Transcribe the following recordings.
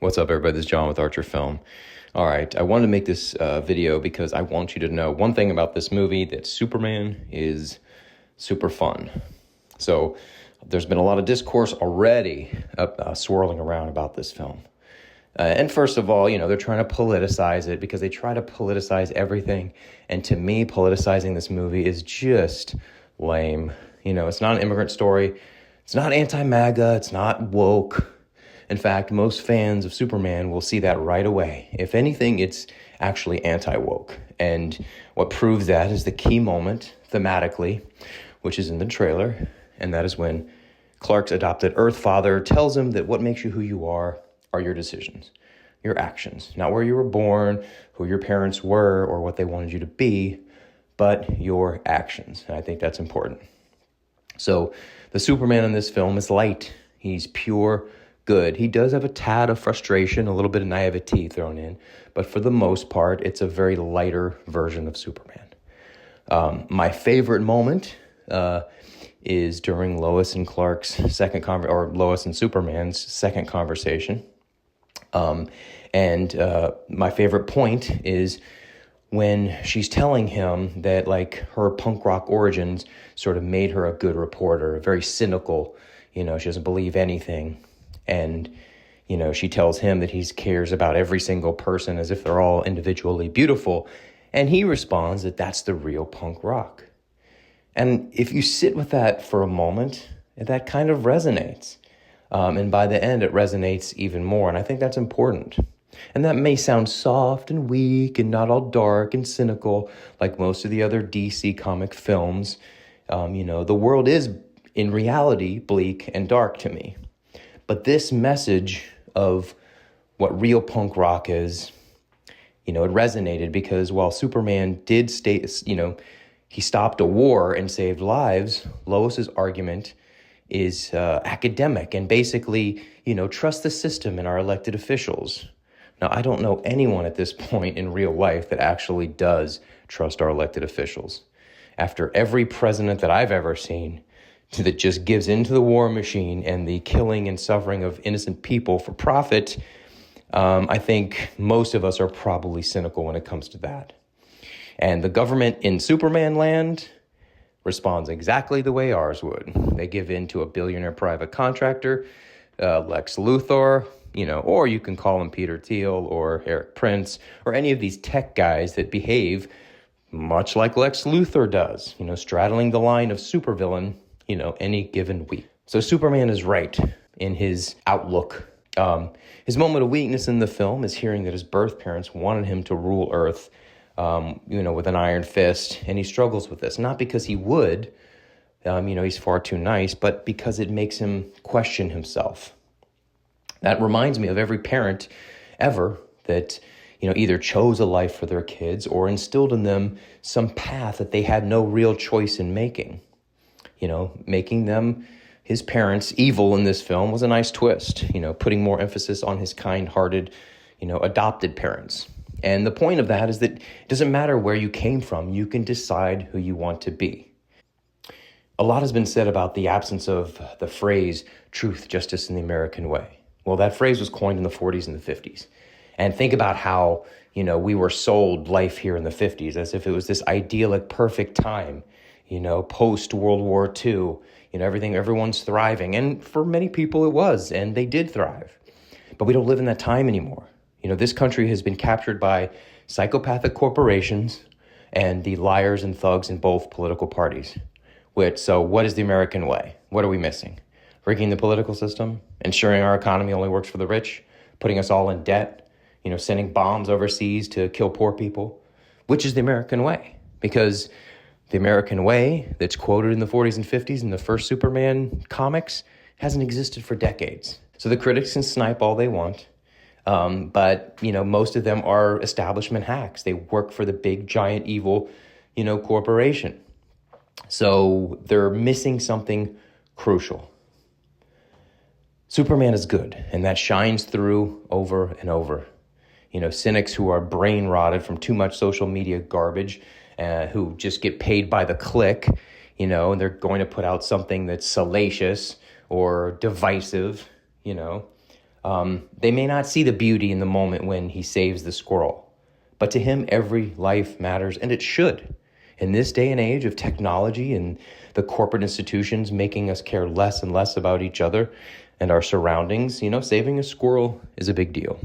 What's up, everybody? This is John with Archer Film. All right, I wanted to make this video because I want you to know one thing about this movie, that Superman is super fun. So there's been a lot of discourse already swirling around about this film. And first of all, they're trying to politicize it because they try to politicize everything. And to me, politicizing this movie is just lame. It's not an immigrant story. It's not anti-MAGA. It's not woke. In fact, most fans of Superman will see that right away. If anything, it's actually anti-woke. And what proves that is the key moment, thematically, which is in the trailer. And that is when Clark's adopted Earth father tells him that what makes you who you are your decisions, your actions. Not where you were born, who your parents were, or what they wanted you to be, but your actions. And I think that's important. So the Superman in this film is light. He's pure good. He does have a tad of frustration, a little bit of naivety thrown in, but for the most part, it's a very lighter version of Superman. My favorite moment is during Lois and Lois and Superman's second conversation. My favorite point is when she's telling him that her punk rock origins sort of made her a good reporter, very cynical, she doesn't believe anything. And, she tells him that he cares about every single person as if they're all individually beautiful. And he responds that that's the real punk rock. And if you sit with that for a moment, that kind of resonates. And by the end, it resonates even more. And I think that's important. And that may sound soft and weak and not all dark and cynical like most of the other DC comic films. The world is, in reality, bleak and dark to me. But this message of what real punk rock is, it resonated because while Superman did he stopped a war and saved lives, Lois's argument is academic and basically, trust the system and our elected officials. Now, I don't know anyone at this point in real life that actually does trust our elected officials. After every president that I've ever seen that just gives into the war machine and the killing and suffering of innocent people for profit, I think most of us are probably cynical when it comes to that. And the government in Superman land responds exactly the way ours would. They give in to a billionaire private contractor, Lex Luthor, or you can call him Peter Thiel or Eric Prince or any of these tech guys that behave much like Lex Luthor does, straddling the line of supervillain, any given week. So Superman is right in his outlook. His moment of weakness in the film is hearing that his birth parents wanted him to rule Earth, with an iron fist, and he struggles with this. Not because he would, he's far too nice, but because it makes him question himself. That reminds me of every parent ever that, either chose a life for their kids or instilled in them some path that they had no real choice in making. Making them, his parents, evil in this film was a nice twist, putting more emphasis on his kind-hearted, adopted parents. And the point of that is that it doesn't matter where you came from, you can decide who you want to be. A lot has been said about the absence of the phrase, truth, justice, and the American way. Well, that phrase was coined in the 40s and the 50s. And think about how, we were sold life here in the 50s as if it was this idyllic, perfect time, post-World War II, everyone's thriving. And for many people it was, and they did thrive. But we don't live in that time anymore. This country has been captured by psychopathic corporations and the liars and thugs in both political parties. So what is the American way? What are we missing? Rigging the political system? Ensuring our economy only works for the rich? Putting us all in debt? Sending bombs overseas to kill poor people? Which is the American way? Because the American way that's quoted in the 40s and 50s in the first Superman comics hasn't existed for decades. So the critics can snipe all they want. But most of them are establishment hacks. They work for the big, giant, evil, corporation. So they're missing something crucial. Superman is good, and that shines through over and over. Cynics who are brain rotted from too much social media garbage, who just get paid by the click, and they're going to put out something that's salacious or divisive, They may not see the beauty in the moment when he saves the squirrel, but to him, every life matters, and it should. In this day and age of technology and the corporate institutions making us care less and less about each other and our surroundings, saving a squirrel is a big deal.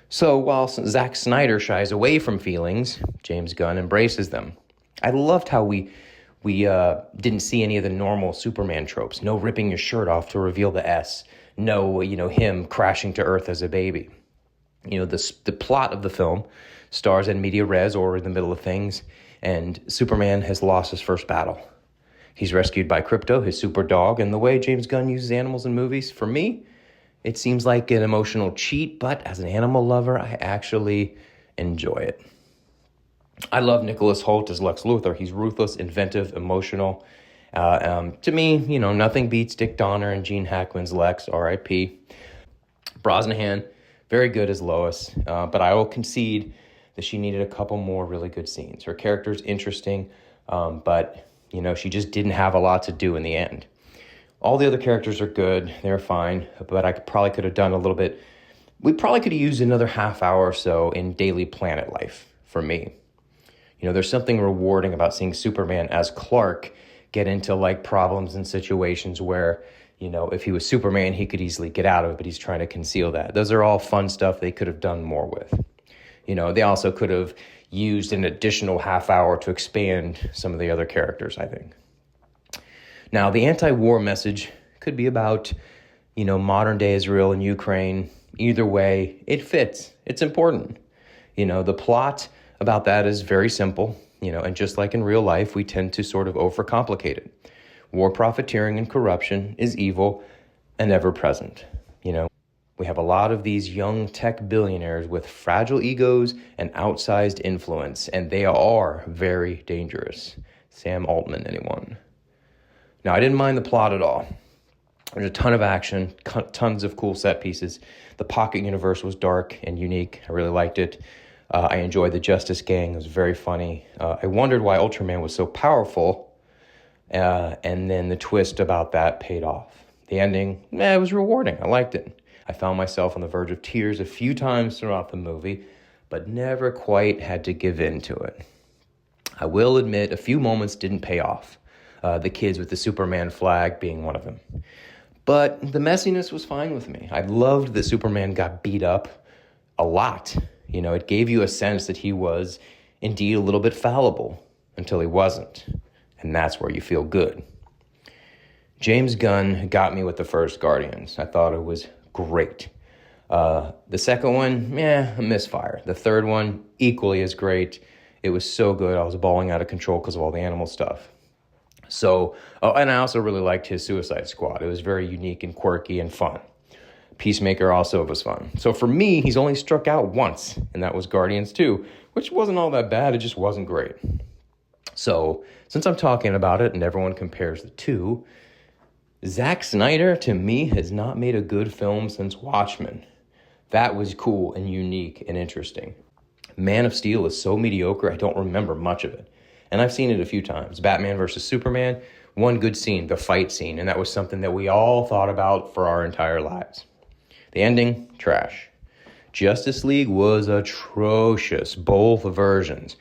So while Zack Snyder shies away from feelings, James Gunn embraces them. I loved how we didn't see any of the normal Superman tropes. No ripping your shirt off to reveal the S. No, him crashing to Earth as a baby. The plot of the film stars in media res or in the middle of things, and Superman has lost his first battle. He's rescued by Krypto, his super dog, and the way James Gunn uses animals in movies, for me, it seems like an emotional cheat, but as an animal lover, I actually enjoy it. I love Nicholas Hoult as Lex Luthor. He's ruthless, inventive, emotional. To me, nothing beats Dick Donner and Gene Hackman's Lex, R.I.P. Brosnahan, very good as Lois, but I will concede that she needed a couple more really good scenes. Her character's interesting, but, she just didn't have a lot to do in the end. All the other characters are good. They're fine, but I probably could have done a little bit. We probably could have used another half hour or so in Daily Planet life for me. There's something rewarding about seeing Superman as Clark get into problems and situations where, if he was Superman, he could easily get out of it, but he's trying to conceal that. Those are all fun stuff they could have done more with. They also could have used an additional half hour to expand some of the other characters, I think. Now, the anti-war message could be about, modern-day Israel and Ukraine. Either way, it fits. It's important. The plot about that is very simple, and just like in real life, we tend to sort of overcomplicate it. War profiteering and corruption is evil and ever present. We have a lot of these young tech billionaires with fragile egos and outsized influence, and they are very dangerous. Sam Altman, anyone? Now, I didn't mind the plot at all. There's a ton of action, tons of cool set pieces. The Pocket Universe was dark and unique. I really liked it. I enjoyed the Justice Gang. It was very funny. I wondered why Ultraman was so powerful, and then the twist about that paid off. The ending, it was rewarding. I liked it. I found myself on the verge of tears a few times throughout the movie, but never quite had to give in to it. I will admit a few moments didn't pay off. The kids with the Superman flag being one of them. But the messiness was fine with me. I loved that Superman got beat up a lot. It gave you a sense that he was indeed a little bit fallible until he wasn't. And that's where you feel good. James Gunn got me with the first Guardians. I thought it was great. The second one, a misfire. The third one, equally as great. It was so good. I was bawling out of control because of all the animal stuff. So, and I also really liked his Suicide Squad. It was very unique and quirky and fun. Peacemaker also was fun. So for me, he's only struck out once, and that was Guardians 2, which wasn't all that bad. It just wasn't great. So since I'm talking about it and everyone compares the two, Zack Snyder, to me, has not made a good film since Watchmen. That was cool and unique and interesting. Man of Steel is so mediocre, I don't remember much of it. And I've seen it a few times. Batman versus Superman, one good scene, the fight scene, and that was something that we all thought about for our entire lives. The ending, trash. Justice League was atrocious, both versions.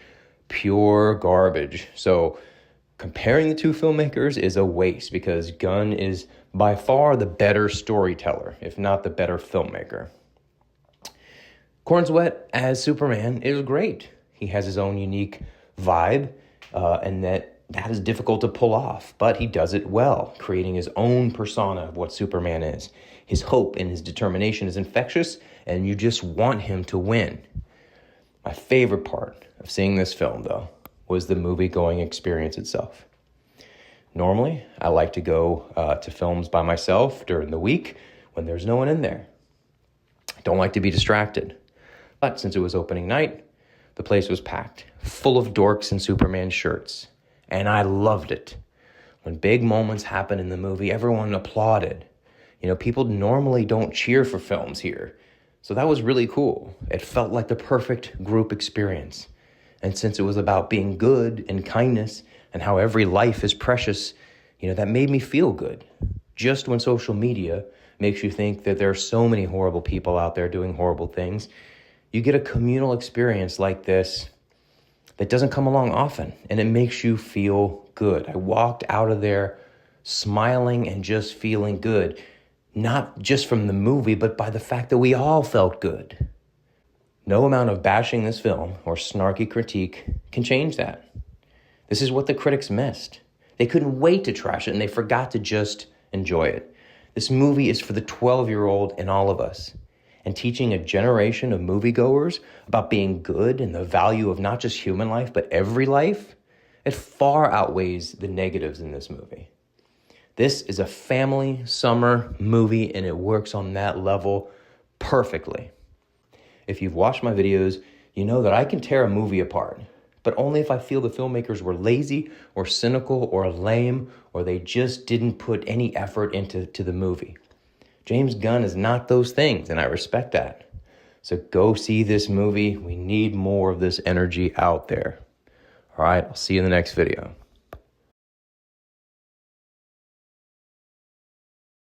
Pure garbage. So comparing the two filmmakers is a waste because Gunn is by far the better storyteller, if not the better filmmaker. Cornswet as Superman is great. He has his own unique vibe, and that is difficult to pull off, but he does it well, creating his own persona of what Superman is. His hope and his determination is infectious, and you just want him to win. My favorite part of seeing this film, though, was the movie-going experience itself. Normally, I like to go to films by myself during the week when there's no one in there. I don't like to be distracted. But since it was opening night, the place was packed, full of dorks in Superman shirts. And I loved it. When big moments happen in the movie, everyone applauded. People normally don't cheer for films here. So that was really cool. It felt like the perfect group experience. And since it was about being good and kindness and how every life is precious, that made me feel good. just when social media makes you think that there are so many horrible people out there doing horrible things, you get a communal experience like this that doesn't come along often, and it makes you feel good. I walked out of there smiling and just feeling good, not just from the movie, but by the fact that we all felt good. No amount of bashing this film or snarky critique can change that. This is what the critics missed. They couldn't wait to trash it, and they forgot to just enjoy it. This movie is for the 12-year-old in all of us, and teaching a generation of moviegoers about being good and the value of not just human life, but every life, it far outweighs the negatives in this movie. This is a family summer movie, and it works on that level perfectly. If you've watched my videos, you know that I can tear a movie apart, but only if I feel the filmmakers were lazy or cynical or lame, or they just didn't put any effort into the movie. James Gunn is not those things, and I respect that. So go see this movie. We need more of this energy out there. All right, I'll see you in the next video.